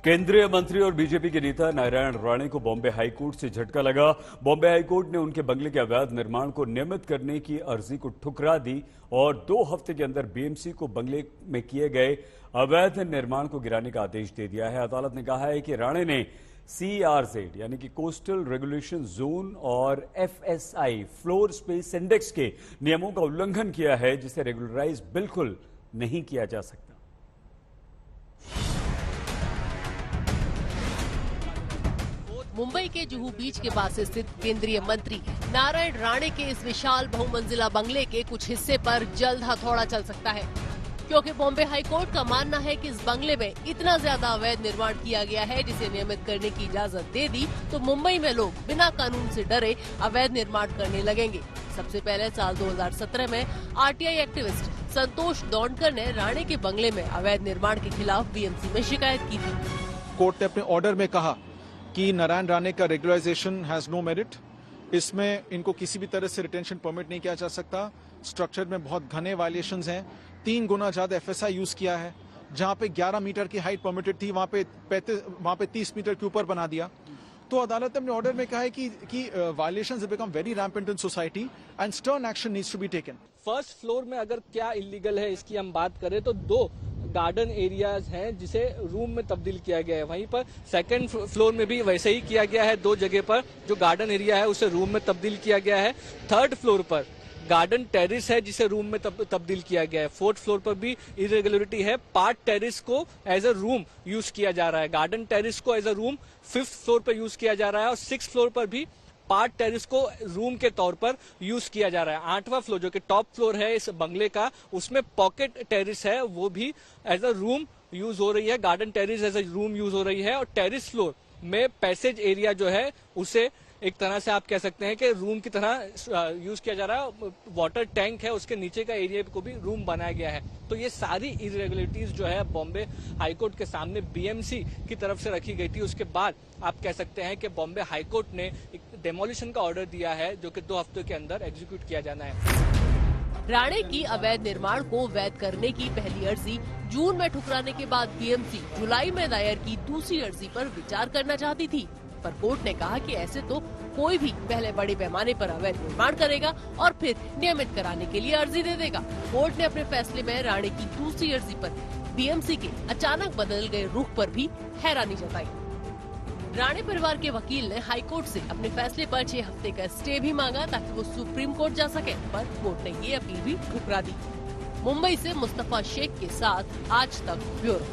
केंद्रीय मंत्री और बीजेपी के नेता नारायण राणे को बॉम्बे हाईकोर्ट से झटका लगा। बॉम्बे हाईकोर्ट ने उनके बंगले के अवैध निर्माण को नियमित करने की अर्जी को ठुकरा दी और 2 हफ्ते के अंदर बीएमसी को बंगले में किए गए अवैध निर्माण को गिराने का आदेश दे दिया है। अदालत ने कहा है कि राणे ने CERZ यानी कि कोस्टल रेगुलेशन जोन और FSI फ्लोर स्पेस इंडेक्स के नियमों का उल्लंघन किया है, जिसे रेगुलराइज बिल्कुल नहीं किया जा सकता। मुंबई के जुहू बीच के पास स्थित केंद्रीय मंत्री नारायण राणे के इस विशाल बहुमंजिला बंगले के कुछ हिस्से पर जल्द हथौड़ा चल सकता है, क्योंकि बॉम्बे हाईकोर्ट का मानना है कि इस बंगले में इतना ज्यादा अवैध निर्माण किया गया है जिसे नियमित करने की इजाजत दे दी तो मुंबई में लोग बिना कानून से डरे अवैध निर्माण करने लगेंगे। सबसे पहले साल 2017 में RTI एक्टिविस्ट संतोष दौंडकर ने राणे के बंगले में अवैध निर्माण के खिलाफ BMC में शिकायत की थी। कोर्ट ने अपने ऑर्डर में कहा कि नारायण राणे का रेगुलराइजेशन हैज नो मेरिट, इसमें इनको किसी भी तरह से रिटेंशन परमिट नहीं किया जा सकता। स्ट्रक्चर में बहुत घने वायलेशंस हैं, 3 गुना ज्यादा FSI यूज किया है। जहां पे 11 मीटर की हाइट परमिटेड थी वहां पे 30 मीटर के ऊपर बना दिया। तो अदालत ने अपने ऑर्डर में कहा है कि violations have become very rampant in society and stern action needs to be taken. First floor में अगर क्या इलीगल है इसकी हम बात करें तो 2 गार्डन एरियाज हैं जिसे रूम में तब्दील किया गया है। वहीं पर सेकंड फ्लोर में भी वैसे ही किया गया है, 2 जगह पर जो गार्डन एरिया है उसे रूम में तब्दील किया गया है। 3rd फ्लोर पर गार्डन टेरिस है जिसे रूम में तब्दील किया गया है। 4th फ्लोर पर भी इरेगुलरिटी है, पार्ट टेरिस को एज अ रूम यूज किया जा रहा है, गार्डन टेरिस को as a room 5th floor पर यूज किया जा रहा है और 6th फ्लोर पर भी पार्ट टेरिस को रूम के तौर पर यूज किया जा रहा है। 8वां फ्लोर जो कि टॉप फ्लोर है इस बंगले का, उसमें पॉकेट टेरिस है, वो भी एज अ रूम यूज हो रही है, garden terrace as a room use हो रही है। और टेरिस फ्लोर में पैसेज एरिया जो है उसे एक तरह से आप कह सकते हैं कि रूम की तरह यूज किया जा रहा है। वाटर टैंक है, उसके नीचे का एरिया को भी रूम बनाया गया है। तो ये सारी इरेगुलरिटीज जो है बॉम्बे हाईकोर्ट के सामने BMC की तरफ से रखी गई थी। उसके बाद आप कह सकते हैं कि बॉम्बे हाईकोर्ट ने एक डेमोलिशन का ऑर्डर दिया है जो कि 2 हफ्तों के अंदर एग्जीक्यूट किया जाना है। राणे की अवैध निर्माण को वैध करने की पहली अर्जी जून में ठुकराने के बाद BMC जुलाई में दायर की दूसरी अर्जी पर विचार करना चाहती थी, पर कोर्ट ने कहा कि ऐसे तो कोई भी पहले बड़े पैमाने पर अवैध निर्माण करेगा और फिर नियमित कराने के लिए अर्जी दे देगा। कोर्ट ने अपने फैसले में राणे की दूसरी अर्जी पर BMC के अचानक बदल गए रुख पर भी हैरानी जताई। राणे परिवार के वकील ने हाईकोर्ट से अपने फैसले पर 6 हफ्ते का स्टे भी मांगा ताकि वो सुप्रीम कोर्ट जा सके, पर कोर्ट ने ये अपील भी ठुकरा दी। मुंबई से मुस्तफा शेख के साथ आज तक ब्यूरो।